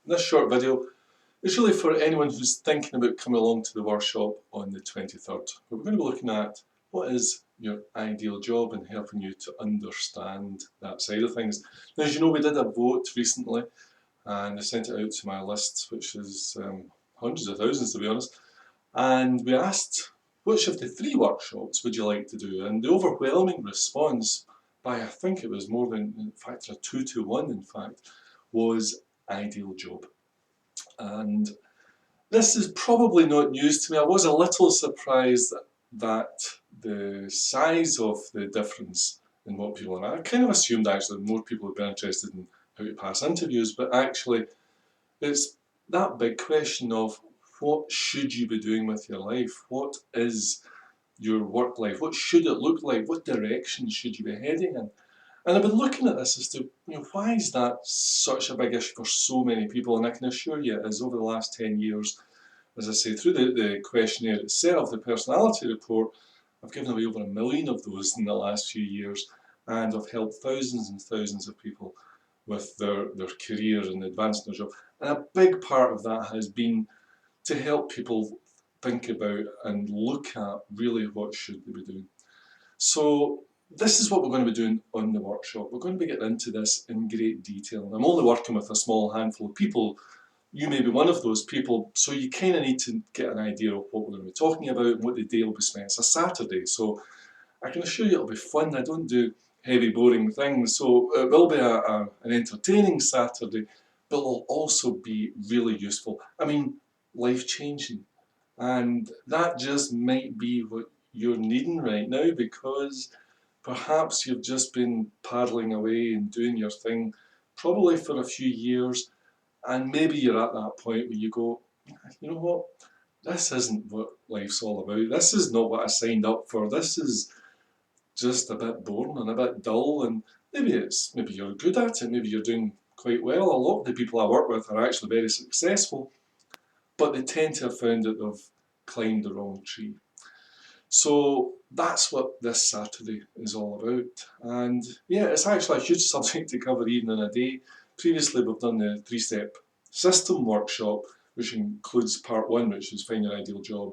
This short video is really for anyone who's thinking about coming along to the workshop on the 23rd. We're going to be looking at what is your ideal job and helping you to understand that side of things. Now, as you know, we did a vote recently and I sent it out to my list, which is hundreds of thousands to be honest, and we asked which of the 3 workshops would you like to do, and the overwhelming response by, I think it was more than, in fact, a 2 to 1 in fact, was ideal job. And this is probably not news to me. I was a little surprised that the size of the difference in what people are. I kind of assumed actually more people would be interested in how to pass interviews, but actually it's that big question of what should you be doing with your life? What is your work life? What should it look like? What direction should you be heading in? And I've been looking at this as to, why is that such a big issue for so many people? And I can assure you it is. Over the last 10 years, as I say, through the questionnaire itself, the personality report, I've given away over 1 million of those in the last few years, and I've helped thousands and thousands of people with their career and advancing their job. And a big part of that has been to help people think about and look at really what should they be doing. So this is what we're going to be doing on the workshop. We're going to be getting into this in great detail. I'm only working with a small handful of people. You may be one of those people, so you kind of need to get an idea of what we're going to be talking about and what the day will be spent. It's a Saturday, so I can assure you it'll be fun. I don't do heavy, boring things, so it will be an entertaining Saturday, but it'll also be really useful. I mean, life-changing. And that just might be what you're needing right now, because perhaps you've just been paddling away and doing your thing probably for a few years, and maybe you're at that point where you go, you know what, this isn't what life's all about. This is not what I signed up for. This is just a bit boring and a bit dull, and maybe you're good at it, maybe you're doing quite well. A lot of the people I work with are actually very successful, but they tend to have found that they've climbed the wrong tree. So that's what this Saturday is all about. And yeah, it's actually a huge subject to cover even in a day. Previously we've done the 3-step system workshop, which includes part 1, which is find your ideal job,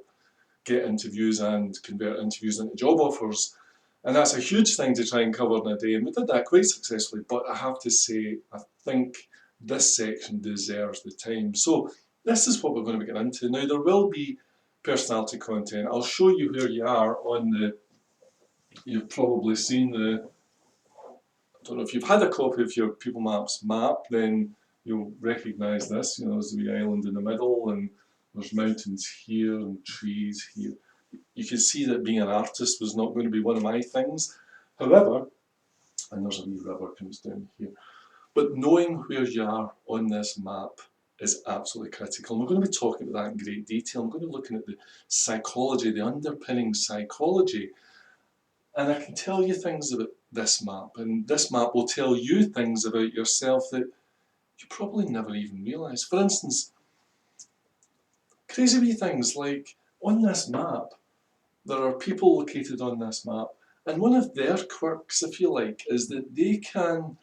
get interviews and convert interviews into job offers. And that's a huge thing to try and cover in a day, and we did that quite successfully, but I have to say, I think this section deserves the time. So this is what we're going to be getting into. Now, there will be personality content. I'll show you where you are on the, you've probably seen the, I don't know, if you've had a copy of your People Maps map, then you'll recognise this. There's the wee island in the middle, and there's mountains here and trees here. You can see that being an artist was not going to be one of my things. However, and there's a wee river comes down here, but knowing where you are on this map is absolutely critical. And we're going to be talking about that in great detail. I'm going to be looking at the psychology, the underpinning psychology, and I can tell you things about this map, and this map will tell you things about yourself that you probably never even realise. For instance, crazy wee things like on this map, there are people located on this map, and one of their quirks, if you like, is that they can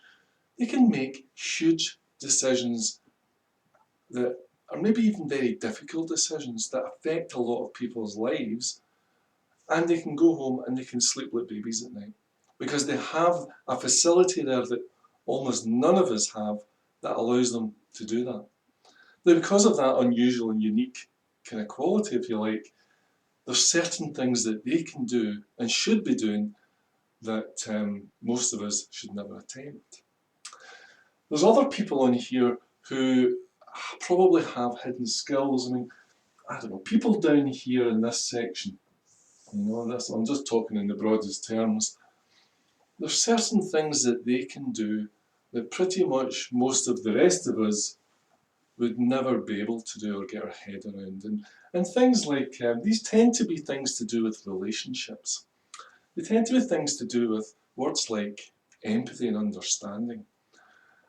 make huge decisions that are maybe even very difficult decisions that affect a lot of people's lives, and they can go home and they can sleep like babies at night because they have a facility there that almost none of us have that allows them to do that. Now, because of that unusual and unique kind of quality, if you like, there's certain things that they can do and should be doing that most of us should never attempt. There's other people on here who probably have hidden skills. I mean, I don't know, people down here in this section, I'm just talking in the broadest terms, there's certain things that they can do that pretty much most of the rest of us would never be able to do or get our head around. And things like, these tend to be things to do with relationships. They tend to be things to do with words like empathy and understanding.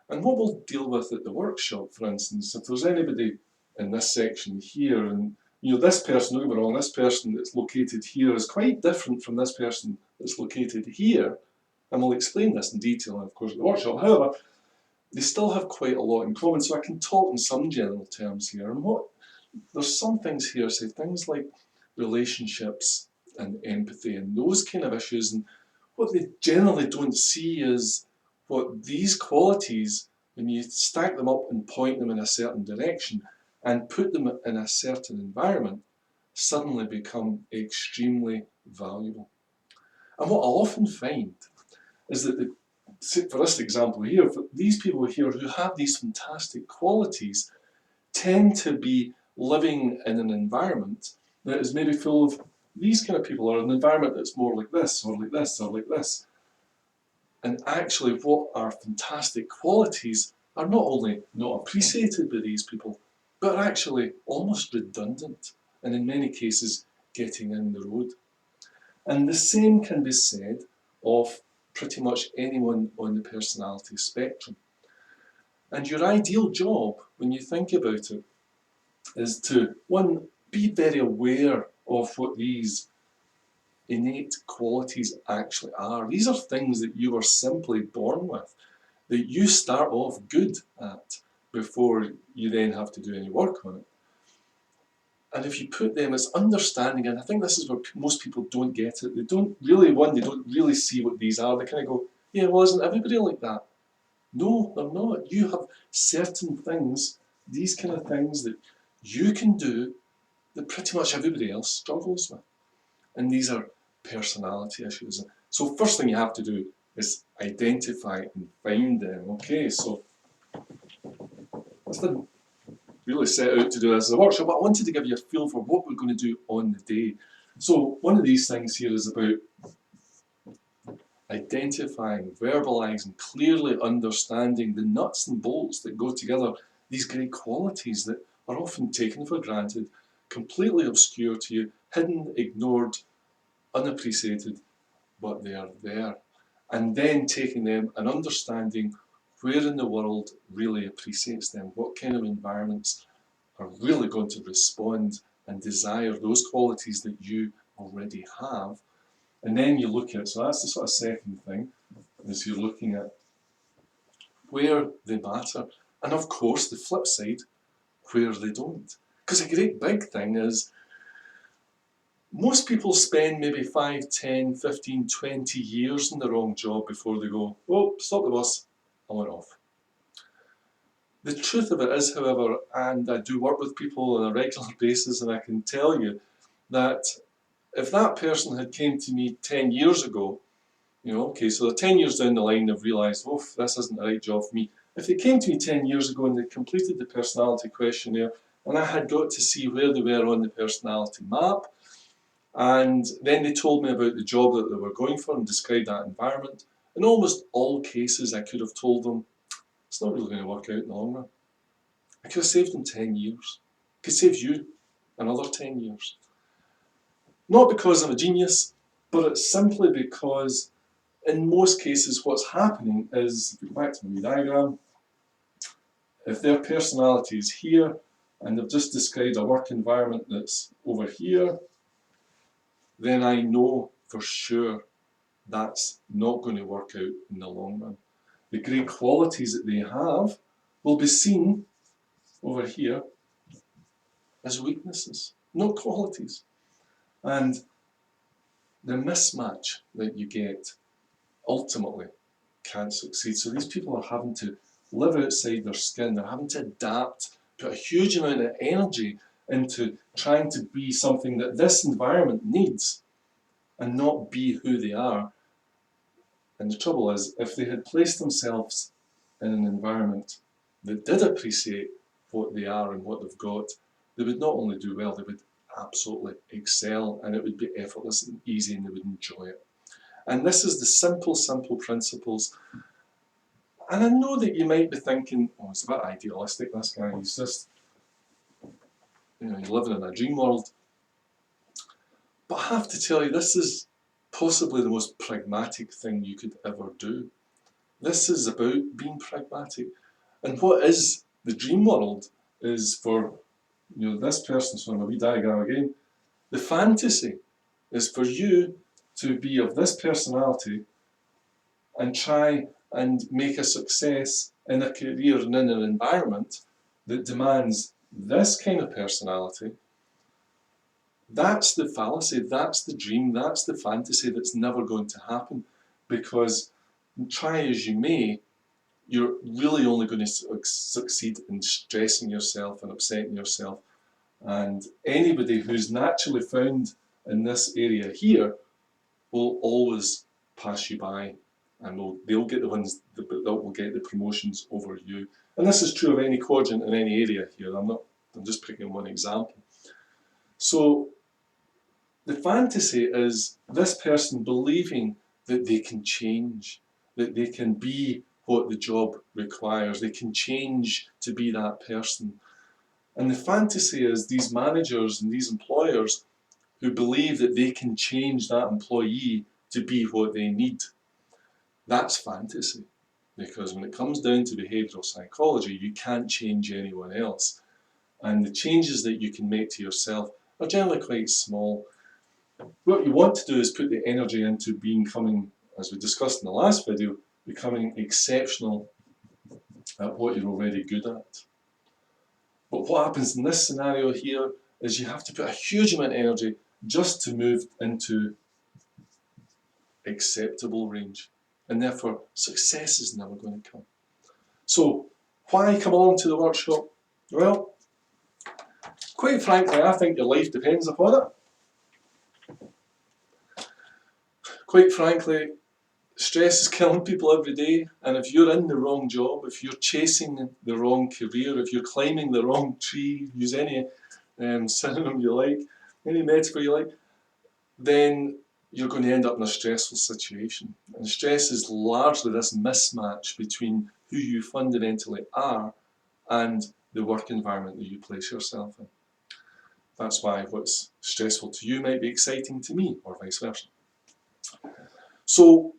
And what we'll deal with at the workshop, for instance, if there's anybody in this section here, and this person, don't get me wrong, this person that's located here is quite different from this person that's located here, and we'll explain this in detail, of course, at the workshop. However, they still have quite a lot in common. So I can talk in some general terms here. And there's some things here, say things like relationships and empathy and those kind of issues. And what they generally don't see is what these qualities, when you stack them up and point them in a certain direction and put them in a certain environment, suddenly become extremely valuable. And what I'll often find is that, for this example here, for these people here who have these fantastic qualities tend to be living in an environment that is maybe full of these kind of people, or an environment that's more like this, or like this, or like this. And actually what are fantastic qualities are not only not appreciated by these people, but are actually almost redundant, and in many cases getting in the road. And the same can be said of pretty much anyone on the personality spectrum. And your ideal job, when you think about it, is to, one, be very aware of what these innate qualities actually are. These are things that you are simply born with, that you start off good at before you then have to do any work on it. And if you put them as understanding, and I think this is where most people don't get it, they don't really see what these are. They kind of go, yeah, well, isn't everybody like that? No, they're not. You have certain things, these kind of things that you can do that pretty much everybody else struggles with. And these are personality issues. So first thing you have to do is identify and find them. Okay, so I didn't really set out to do this as a workshop, but I wanted to give you a feel for what we're going to do on the day. So one of these things here is about identifying, verbalizing, clearly understanding the nuts and bolts that go together, these great qualities that are often taken for granted, completely obscure to you, hidden, ignored, unappreciated, but they are there. And then taking them and understanding where in the world really appreciates them, what kind of environments are really going to respond and desire those qualities that you already have. And then you look at, so that's the sort of second thing, is you're looking at where they matter. And of course, the flip side, where they don't. Because a great big thing is, most people spend maybe 5, 10, 15, 20 years in the wrong job before they go, oh, stop the bus, I want off. The truth of it is, however, and I do work with people on a regular basis, and I can tell you that if that person had came to me 10 years ago, okay, so they're 10 years down the line, they've realised, oh, this isn't the right job for me. If they came to me 10 years ago and they completed the personality questionnaire, and I had got to see where they were on the personality map, and then they told me about the job that they were going for and described that environment. In almost all cases, I could have told them, it's not really going to work out in the long run. I could have saved them 10 years. I could save you another 10 years. Not because I'm a genius, but it's simply because in most cases what's happening is, if we go back to the diagram, if their personality is here and they've just described a work environment that's over here, then I know for sure that's not going to work out in the long run. The great qualities that they have will be seen over here as weaknesses, not qualities. And the mismatch that you get ultimately can't succeed. So these people are having to live outside their skin, they're having to adapt, put a huge amount of energy into trying to be something that this environment needs and not be who they are. And the trouble is, if they had placed themselves in an environment that did appreciate what they are and what they've got, they would not only do well, they would absolutely excel, and it would be effortless and easy, and they would enjoy it. And this is the simple, simple principles. And I know that you might be thinking, oh, it's a bit idealistic, this guy, he's just, he's living in a dream world. But I have to tell you, this is possibly the most pragmatic thing you could ever do. This is about being pragmatic. And what is the dream world is for this person, so on a wee diagram again, the fantasy is for you to be of this personality and try and make a success in a career and in an environment that demands this kind of personality, that's the fallacy, that's the dream, that's the fantasy that's never going to happen. Because try as you may, you're really only going to succeed in stressing yourself and upsetting yourself. And anybody who's naturally found in this area here will always pass you by, and they'll get the ones that will get the promotions over you. And this is true of any quadrant in any area here. I'm just picking one example. So the fantasy is this person believing that they can change, that they can be what the job requires, they can change to be that person. And the fantasy is these managers and these employers who believe that they can change that employee to be what they need. That's fantasy, because when it comes down to behavioural psychology, you can't change anyone else. And the changes that you can make to yourself are generally quite small. What you want to do is put the energy into becoming, as we discussed in the last video, becoming exceptional at what you're already good at. But what happens in this scenario here is you have to put a huge amount of energy just to move into acceptable range. And therefore, success is never going to come. So, why come along to the workshop? Well, quite frankly, I think your life depends upon it. Quite frankly, stress is killing people every day, and if you're in the wrong job, if you're chasing the wrong career, if you're climbing the wrong tree, use any synonym you like, any metaphor you like, then you're going to end up in a stressful situation. And stress is largely this mismatch between who you fundamentally are and the work environment that you place yourself in. That's why what's stressful to you might be exciting to me, or vice versa. So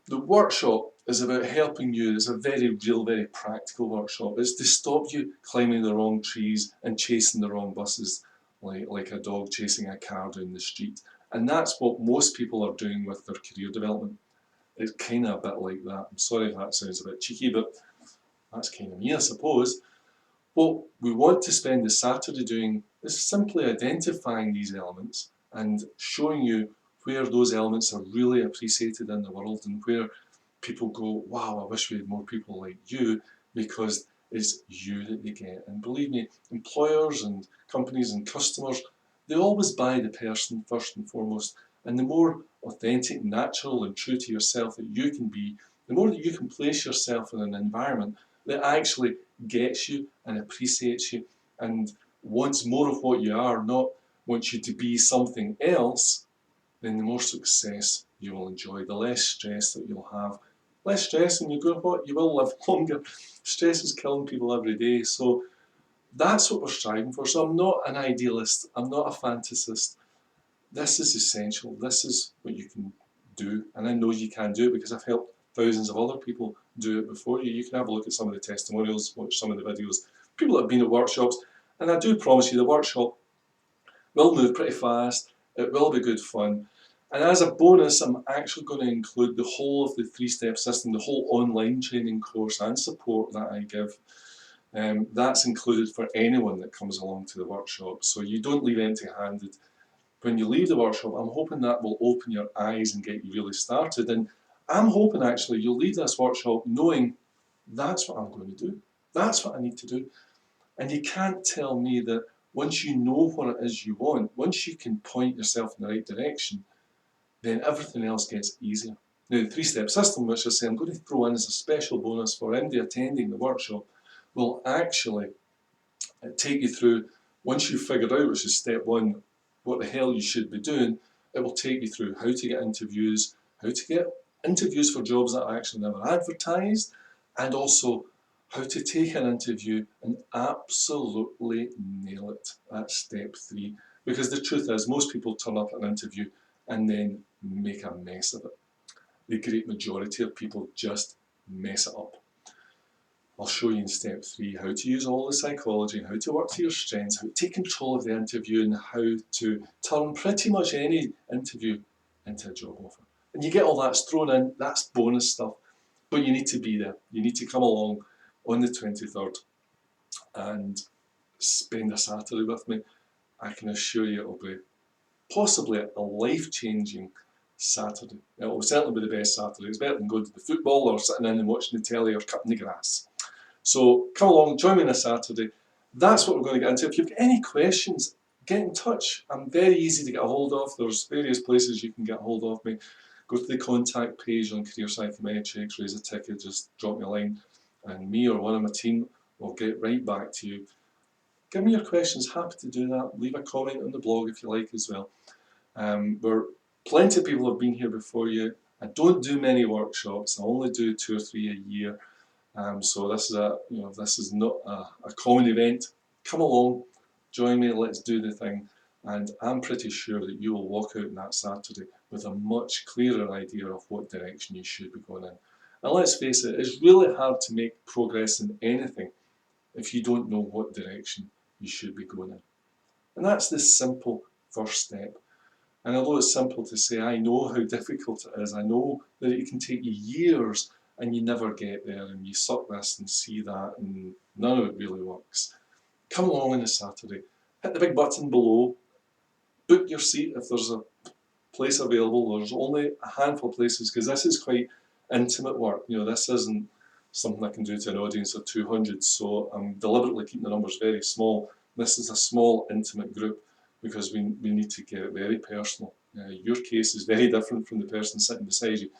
the workshop is about helping you. It's a very real, very practical workshop. It's to stop you climbing the wrong trees and chasing the wrong buses, like a dog chasing a car down the street. And that's what most people are doing with their career development. It's kind of a bit like that. I'm sorry if that sounds a bit cheeky, but that's kind of me, I suppose. What we want to spend the Saturday doing is simply identifying these elements and showing you where those elements are really appreciated in the world and where people go, wow, I wish we had more people like you, because it's you that they get. And believe me, employers and companies and customers, they always buy the person first and foremost. And the more authentic, natural and true to yourself that you can be, the more that you can place yourself in an environment that actually gets you and appreciates you and wants more of what you are, not wants you to be something else, then the more success you will enjoy, the less stress that you'll have. Less stress and you will live longer. Stress is killing people every day. So that's what we're striving for. So I'm not an idealist, I'm not a fantasist. This is essential. This is what you can do. And I know you can do it because I've helped thousands of other people do it before you. You can have a look at some of the testimonials, watch some of the videos, people that have been at workshops. And I do promise you the workshop will move pretty fast. It will be good fun. And as a bonus, I'm actually going to include the whole of the 3-step system, the whole online training course and support that I give. That's included for anyone that comes along to the workshop. So you don't leave empty-handed. When you leave the workshop, I'm hoping that will open your eyes and get you really started. And I'm hoping actually you'll leave this workshop knowing that's what I'm going to do. That's what I need to do. And you can't tell me that once you know what it is you want, once you can point yourself in the right direction, then everything else gets easier. Now, the 3-step system, which I say I'm going to throw in as a special bonus for anybody attending the workshop, will actually take you through, once you've figured out, which is step 1, what the hell you should be doing, it will take you through how to get interviews, for jobs that are actually never advertised, and also how to take an interview and absolutely nail it. That's step 3. Because the truth is, most people turn up at an interview and then make a mess of it. The great majority of people just mess it up. I'll show you in step 3 how to use all the psychology, how to work to your strengths, how to take control of the interview, and how to turn pretty much any interview into a job offer. And you get all that thrown in, that's bonus stuff. But you need to be there. You need to come along on the 23rd and spend a Saturday with me. I can assure you it'll be possibly a life-changing Saturday. It will certainly be the best Saturday. It's better than going to the football or sitting in and watching the telly or cutting the grass. So come along, join me on a Saturday. That's what we're going to get into. If you've got any questions, get in touch. I'm very easy to get a hold of. There's various places you can get a hold of me. Go to the contact page on Career Psychometrics, raise a ticket, just drop me a line, and me or one of my team will get right back to you. Give me your questions, happy to do that. Leave a comment on the blog if you like as well. Plenty of people have been here before you. I don't do many workshops. I only do 2 or 3 a year. So this is not a common event. Come along, join me, let's do the thing. And I'm pretty sure that you will walk out on that Saturday with a much clearer idea of what direction you should be going in. And let's face it, it's really hard to make progress in anything if you don't know what direction you should be going in. And that's the simple first step. And although it's simple to say, I know how difficult it is, I know that it can take you years and you never get there, and you suck this and see that, and none of it really works. Come along on a Saturday, hit the big button below, book your seat if there's a place available. There's only a handful of places because this is quite intimate work. You know, this isn't something I can do to an audience of 200, so I'm deliberately keeping the numbers very small. This is a small, intimate group because we need to get it very personal. Your case is very different from the person sitting beside you.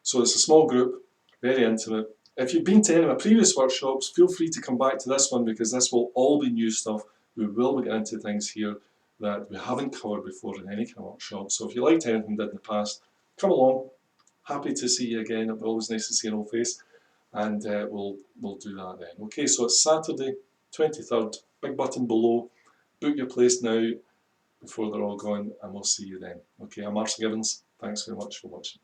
So it's a small group, very intimate. If you've been to any of my previous workshops, feel free to come back to this one because this will all be new stuff. We will be getting into things here that we haven't covered before in any kind of workshop. So if you liked anything we did in the past, come along. Happy to see you again. It'll be always nice to see an old face. And we'll do that then. Okay, so it's Saturday, 23rd, big button below. Book your place now before they're all gone, and we'll see you then. Okay, I'm Marcel Gibbons. Thanks very much for watching.